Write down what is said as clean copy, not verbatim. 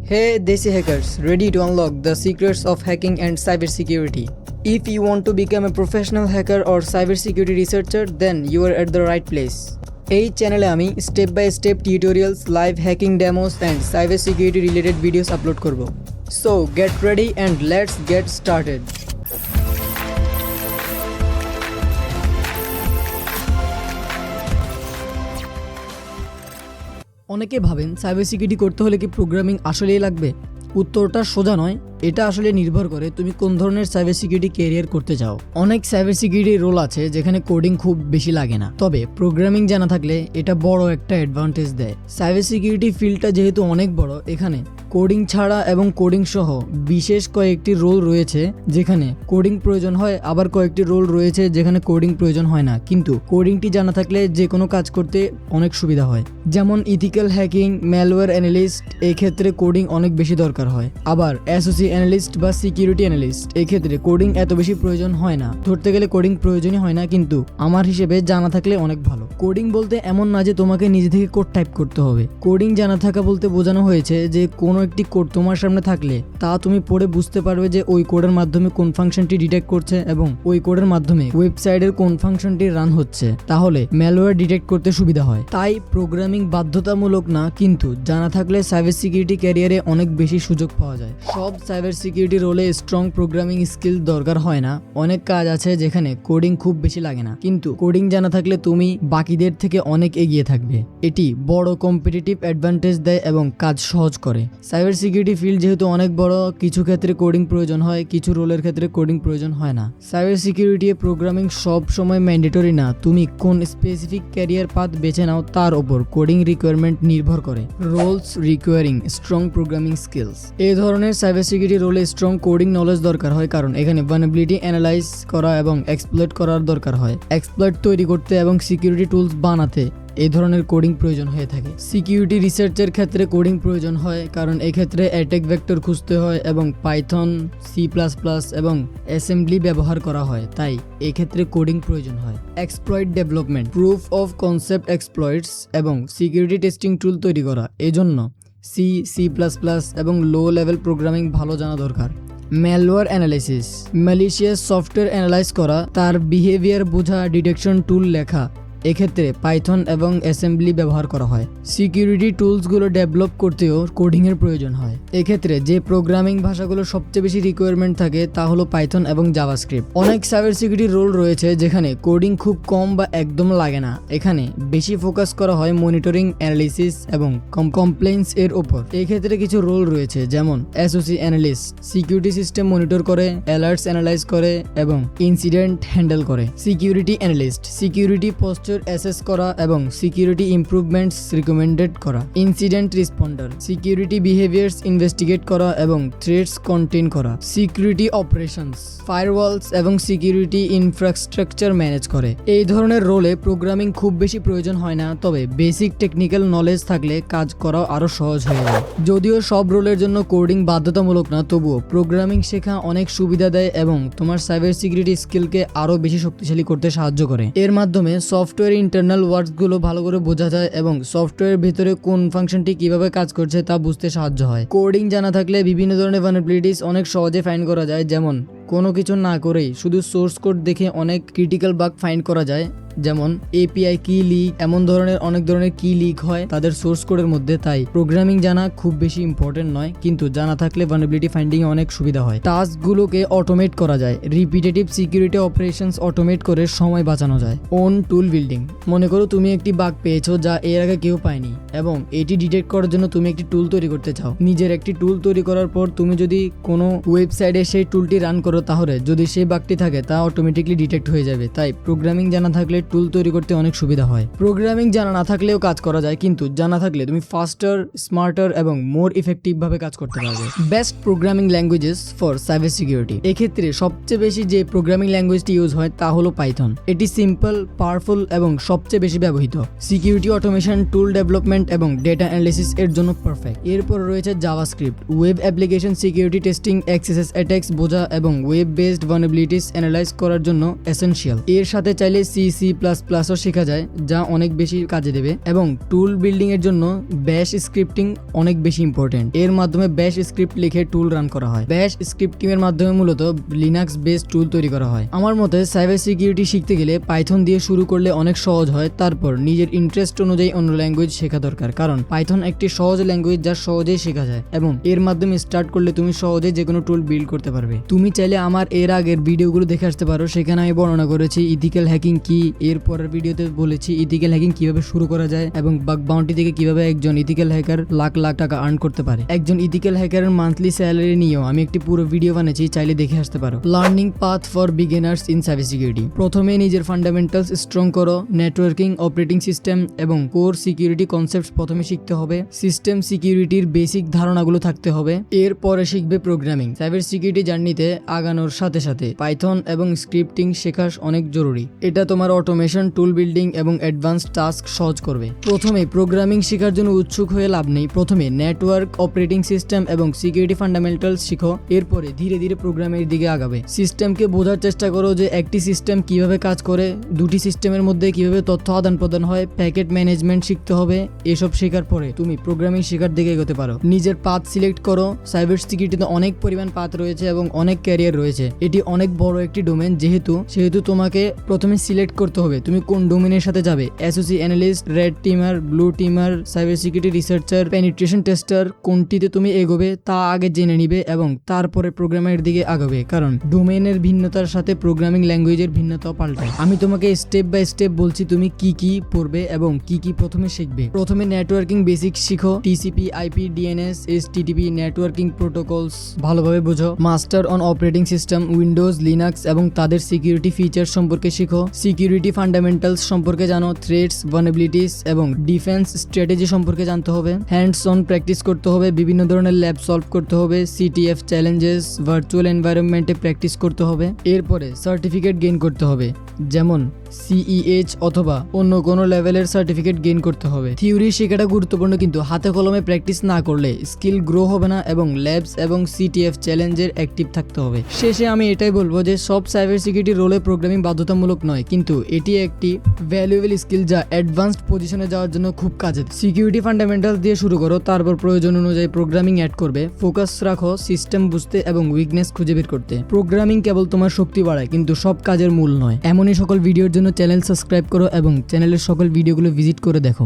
Hey Desi hackers, ready to unlock the secrets of hacking and cybersecurity. If you want to become a professional hacker or cybersecurity researcher, then you are at the right place. এই চ্যানেলে আমি step by step tutorials, live hacking demos and cyber security related videos upload করব। So get ready and let's get started. অনেকে ভাবেন cyber security করতে হলে কি programming আসলেই লাগবে? উত্তরটা সোজা নয়। এটা আসলে নির্ভর করে তুমি কোন ধরনের সাইবার সিকিউরিটি ক্যারিয়ার করতে চাও। অনেক সাইবার সিকিউরিটি রোল আছে যেখানে কোডিং খুব বেশি লাগে না, তবে প্রোগ্রামিং জানা থাকলে এটা বড় একটা অ্যাডভান্টেজ দেয়। সাইবার সিকিউরিটি ফিল্ডটা যেহেতু অনেক বড়, এখানে কোডিং ছাড়া এবং কোডিং সহ বিশেষ কয়েকটি রোল রয়েছে যেখানে কোডিং প্রয়োজন হয়, আবার কয়েকটি রোল রয়েছে যেখানে কোডিং প্রয়োজন হয় না, কিন্তু কোডিংটি জানা থাকলে যে কোনো কাজ করতে অনেক সুবিধা হয়। যেমন ইথিক্যাল হ্যাকিং, ম্যালওয়্যার অ্যানালিস্ট, এক্ষেত্রে কোডিং অনেক বেশি দরকার হয়। আবার এসওসি অ্যানালিস্ট বা সিকিউরিটি অ্যানালিস্ট, এক্ষেত্রে কোডিং এত বেশি প্রয়োজন হয় না। ধরতে গেলে কোডিং প্রয়োজনই হয় না, কিন্তু আমার হিসেবে জানা থাকলে অনেক ভালো। কোডিং বলতে এমন না যে তোমাকে নিজে থেকে কোড টাইপ করতে হবে। কোডিং জানা থাকা বলতে বোঝানো হয়েছে যে কোনো একটি কোড তোমার সামনে থাকলে তা তুমি পড়ে বুঝতে পারবে যে ওই কোডের মাধ্যমে কোন ফাংশনটি ডিটেক্ট করছে এবং ওই কোডের মাধ্যমে ওয়েবসাইটের কোন ফাংশনটি রান হচ্ছে। তাহলে ম্যালওয়্যার ডিটেক্ট করতে সুবিধা হয়। তাই প্রোগ্রামিং বাধ্যতামূলক না, কিন্তু জানা থাকলে সাইবার সিকিউরিটি ক্যারিয়ারে অনেক বেশি সুযোগ পাওয়া যায়। সব সাইবার সিকিউরিটি রোলে স্ট্রং প্রোগ্রামিং স্কিল দরকার হয় না। অনেক কাজ আছে যেখানে কোডিং খুব বেশি লাগে না, কিন্তু কোডিং জানা থাকলে তুমি বাকিদের থেকে অনেক এগিয়ে থাকবে। এটি বড় কম্পিটিটিভ অ্যাডভান্টেজ দেয় এবং কাজ সহজ করে। সাইবার সিকিউরিটি ফিল্ড যেহেতু অনেক বড়, কিছু ক্ষেত্রে কোডিং প্রয়োজন হয়, কিছু রোলের ক্ষেত্রে কোডিং প্রয়োজন হয় না। সাইবার সিকিউরিটি প্রোগ্রামিং সব সময় ম্যান্ডেটরি না। তুমি কোন স্পেসিফিক ক্যারিয়ার পাথ বেছে নাও তার উপর কোডিং রিকোয়ারমেন্ট নির্ভর করে। Roles requiring strong programming skills, এই ধরনের সাইবার সিকিউরিটি রোলে স্ট্রং কোডিং নলেজ দরকার হয়, কারণ এখানে ভালনারেবিলিটি অ্যানালাইজ করা এবং এক্সপ্লয়েট করার দরকার হয়। এক্সপ্লয়েট তৈরি করতে এবং সিকিউরিটি টুলস বানাতে এই ধরনের কোডিং প্রয়োজন হয়ে থাকে। সিকিউরিটি রিসার্চের ক্ষেত্রে কোডিং প্রয়োজন হয়, কারণ এক্ষেত্রে অ্যাটাক ভেক্টর খুঁজতে হয় এবং পাইথন, C++ এবং অ্যাসেম্বলি ব্যবহার করা হয়, তাই এক্ষেত্রে কোডিং প্রয়োজন হয়। Exploit development, proof of concept exploits এবং সিকিউরিটি টেস্টিং টুল তৈরি করা, এজন্য C++ এবং লো লেভেল প্রোগ্রামিং ভালো জানা দরকার। Malware analysis, malicious software analyse করা, তার বিহেভিয়ার বোঝা, ডিটেকশন টুল লেখা, এক্ষেত্রে পাইথন এবং অ্যাসেম্বলি ব্যবহার করা হয়। সিকিউরিটি টুলসগুলো ডেভেলপ করতেও কোডিংয়ের প্রয়োজন হয়। এক্ষেত্রে যে প্রোগ্রামিং ভাষাগুলো সবচেয়ে বেশি রিকোয়ারমেন্ট থাকে তা হলো পাইথন এবং জাভাস্ক্রিপ্ট। অনেক সাইবার সিকিউরিটি রোল রয়েছে যেখানে কোডিং খুব কম বা একদম লাগে না। এখানে বেশি ফোকাস করা হয় মনিটরিং, অ্যানালিসিস এবং কমপ্লেইন্স এর উপর। এক্ষেত্রে কিছু রোল রয়েছে যেমন SOC analyst, security system monitor করে, অ্যালার্টস অ্যানালাইজ করে এবং ইনসিডেন্ট হ্যান্ডেল করে। Security analyst, security posture assess করা এবং সিকিউরিটি ইমপ্রুভমেন্টস রিকমেন্ডেড করা। Incident responder, security behaviours investigate করা এবং থ্রেটস কন্টেইন করা। সিকিউরিটি অপারেশনস, ফায়ারওয়ালস এবং সিকিউরিটি ইনফ্রাস্ট্রাকচার ম্যানেজ করে। এই ধরনের রোলে প্রোগ্রামিং খুব বেশি প্রয়োজন হয় না, তবে বেসিক টেকনিক্যাল নলেজ থাকলে কাজ করাও আরো সহজ হয়ে যায়। যদিও সব রোলের জন্য কোডিং বাধ্যতামূলক না, তবুও প্রোগ্রামিং শেখা অনেক সুবিধা দেয় এবং তোমার সাইবার সিকিউরিটি স্কিলকে আরো বেশি শক্তিশালী করতে সাহায্য করে। এর মাধ্যমে সফটওয়্যার ইন্টারনাল ওয়ার্ডসগুলো ভালো করে বোঝা যায় এবং সফটওয়্যারের ভিতরে কোন ফাংশনটি কিভাবে কাজ করছে তা বুঝতে সাহায্য হয়। কোডিং জানা থাকলে বিভিন্ন ধরনের ভালনারেবিলিটিস অনেক সহজে ফাইন্ড করা যায়, যেমন কোনো কিছু না করেই শুধু সোর্স কোড দেখে অনেক ক্রিটিক্যাল বাগ ফাইন্ড করা যায়। যেমন এপিআই কি লিক, এমন ধরনের অনেক ধরনের কি লিক হয় তাদের সোর্স কোডের মধ্যে। তাই প্রোগ্রামিং জানা খুব বেশি ইম্পর্টেন্ট নয়, কিন্তু জানা থাকলে ভালনারেবিলিটি ফাইন্ডিং এ অনেক সুবিধা হয়। টাস্কগুলোকে অটোমেট করা যায়, রিপিটেটিভ সিকিউরিটি অপারেশনস অটোমেট করে সময় বাঁচানো যায়। ওন টুল বিল্ডিং, মনে করো তুমি একটি বাগ পেয়েছো যা এর আগে কেউ পায়নি এবং এটি ডিটেক্ট করার জন্য তুমি একটি টুল তৈরি করতে চাও। নিজের একটি টুল তৈরি করার পর তুমি যদি কোনো ওয়েবসাইটে সেই টুলটি রান করো, তাহলে যদি সেই বাগটি থাকে তা অটোমেটিকলি ডিটেক্ট হয়ে যাবে। তাই প্রোগ্রামিং জানা থাকলে টুল তৈরি করতে অনেক সুবিধা হয়। প্রোগ্রামিং জানা না থাকলেও কাজ করা যায়, কিন্তু জানা থাকলে তুমি ফাস্টার, স্মার্টার এবং মোর ইফেক্টিভ ভাবে কাজ করতে পারবে। Best programming languages for cyber security, এক্ষেত্রে সবচেয়ে বেশি যে প্রোগ্রামিং ল্যাঙ্গুয়েজটি ইউজ হয় তা হলো পাইথন। এটি সিম্পল, পাওয়ারফুল এবং সবচেয়ে বেশি ব্যবহৃত। সিকিউরিটি অটোমেশন, টুল ডেভেলপমেন্ট এবং ডেটা অ্যানালিসিস এর জন্য পারফেক্ট। এরপর রয়েছে JavaScript, web application security testing, XSS attacks বোঝা এবং ওয়েব বেসড ভালনারেবিলিটিস অ্যানালাইজ করার জন্য এসেনশিয়াল। এর সাথে চাইলে C++ ও শেখা যায়, যা অনেক বেশি কাজে দেবে। এবং টুল বিল্ডিং এর জন্য ব্যাশ স্ক্রিপ্টিং অনেক বেশি ইম্পর্টেন্ট। এর মাধ্যমে ব্যাশ স্ক্রিপ্ট লিখে টুল রান করা হয়। ব্যাশ স্ক্রিপ্টিং এর মাধ্যমে মূলত লিনাক্স বেসড টুল তৈরি করা হয়। আমার মতে সাইবার সিকিউরিটি শিখতে গেলে পাইথন দিয়ে শুরু করলে অনেক সহজ হয়। তারপর নিজের ইন্টারেস্ট অনুযায়ী অন্য ল্যাঙ্গুয়েজ শেখা দরকার, কারণ পাইথন একটি সহজ ল্যাঙ্গুয়েজ যা সহজেই শেখা যায় এবং এর মাধ্যমে স্টার্ট করলে তুমি সহজেই যে কোনো টুল বিল্ড করতে পারবে। তুমি চাইলে আমার এর আগের ভিডিওগুলো দেখে আসতে পারো, সেখানে আমি বর্ণনা করেছি ইথিক্যাল হ্যাকিং কি। এর পরের ভিডিওতে বলেছি ইথিক্যাল হ্যাকিং কিভাবে শুরু করা যায় এবং বাগ বাউন্টি থেকে কিভাবে একজন ইথিক্যাল হ্যাকার লাখ লাখ টাকা আর্ন করতে পারে। একজন ইথিক্যাল হ্যাকারের মান্থলি স্যালারি নিয়েও আমি একটি পুরো ভিডিও বানিয়েছি, চাইলে দেখে আসতে পারো। Learning path for beginners in cyber security. প্রথমে নিজের ফান্ডামেন্টালস স্ট্রং করো। নেটওয়ার্কিং, অপারেটিং সিস্টেম এবং কোর সিকিউরিটি কনসেপ্ট প্রথমে শিখতে হবে। সিস্টেম সিকিউরিটির বেসিক ধারণাগুলো থাকতে হবে। এরপরে শিখবে প্রোগ্রামিং। সাইবার সিকিউরিটি জার্নিতে আগানোর সাথে সাথে পাইথন এবং স্ক্রিপ্টিং শেখা অনেক জরুরি। এটা তোমার অটোমেশন, টুল বিল্ডিং এবং অ্যাডভান্স টাস্ক সহজ করবে। প্রথমে প্রোগ্রামিং শেখার জন্য উৎসুক হয়ে লাভ নেই। প্রথমে নেটওয়ার্ক, অপারেটিং সিস্টেম এবং সিকিউরিটি ফান্ডামেন্টালস শিখো। এরপরে ধীরে ধীরে প্রোগ্রামের দিকে আগাবে। সিস্টেমকে বোঝার চেষ্টা করো যে একটি সিস্টেম কিভাবে কাজ করে, দুটি সিস্টেমের মধ্যে কিভাবে তথ্য আদান প্রদান হয়। প্যাকেট ম্যানেজমেন্ট শিখতে হবে। এসব শেখার পরে তুমি প্রোগ্রামিং শেখার দিকে এগোতে পারো। নিজের পাথ সিলেক্ট করো। সাইবার সিকিউরিটিতে অনেক পরিমাণ পাথ রয়েছে এবং অনেক ক্যারিয়ার রয়েছে। এটি অনেক বড় একটি ডোমেন, সেহেতু তোমাকে প্রথমে সিলেক্ট করতে হবে তুমি কোন ডোমেনের সাথে যাবে। SOC analyst, red teamer, blue teamer, cyber security researcher, penetration tester, কোনটিতে তুমি এগোবে তা আগে জেনে নিবে এবং তারপরে প্রোগ্রামের দিকে আগাবে, কারণ ডোমেনের ভিন্নতার সাথে প্রোগ্রামিং ল্যাঙ্গুয়েজের ভিন্নতাও পাল্টায়। আমি তোমাকে স্টেপ বাই স্টেপ বলছি তুমি কি কি পড়বে এবং কি কি প্রথমে শিখবে। প্রথমে নেটওয়ার্কিং বেসিক শিখো। TCP, IP, DNS, HTTP networking protocols ভালোভাবে বোঝো। Master on operating system, Windows, Linux এবং তাদের সিকিউরিটি ফিচার সম্পর্কে শিখো। সিকিউরিটি ফান্ডামেন্টালস সম্পর্কে জানো। থ্রেটস, ভালনারেবিলিটিস এবং ডিফেন্স স্ট্র্যাটেজি সম্পর্কে জানতে হবে। হ্যান্ডস অন প্র্যাকটিস করতে হবে। বিভিন্ন ধরনের ল্যাব সলভ করতে হবে। সিটিএফ চ্যালেঞ্জেস, ভার্চুয়াল এনভায়রনমেন্টে প্র্যাকটিস করতে হবে। এরপরে সার্টিফিকেট গেইন করতে হবে, যেমন সিইএইচ অথবা অন্য কোনো লেভেলের সার্টিফিকেট গেইন করতে হবে। থিওরি শেখাটা গুরুত্বপূর্ণ, কিন্তু হাতে কলমে প্র্যাকটিস না করলে স্কিল গ্রো হবে না এবং ল্যাবস এবং সিটিএফ চ্যালেঞ্জের অ্যাক্টিভ থাকতে হবে। শেষে আমি এটাই বলবো যে সব সাইবার সিকিউরিটি রোলে প্রোগ্রামিং বাধ্যতামূলক নয়, কিন্তু এটি একটি ভ্যালুয়েবল স্কিল যা অ্যাডভান্সড পজিশনে যাওয়ার জন্য খুব কাজে। সিকিউরিটি ফান্ডামেন্টালস দিয়ে শুরু করো, তারপর প্রয়োজন অনুযায়ী প্রোগ্রামিং অ্যাড করবে। ফোকাস রাখো সিস্টেম বুঝতে এবং উইকনেস খুঁজে বের করতে। প্রোগ্রামিং কেবল তোমার শক্তি বাড়ায়, কিন্তু সব কাজের মূল নয়। এমনই সকল ভিডিওর জন্য চ্যানেল সাবস্ক্রাইব করো এবং চ্যানেলের সকল ভিডিওগুলো ভিজিট করে দেখো।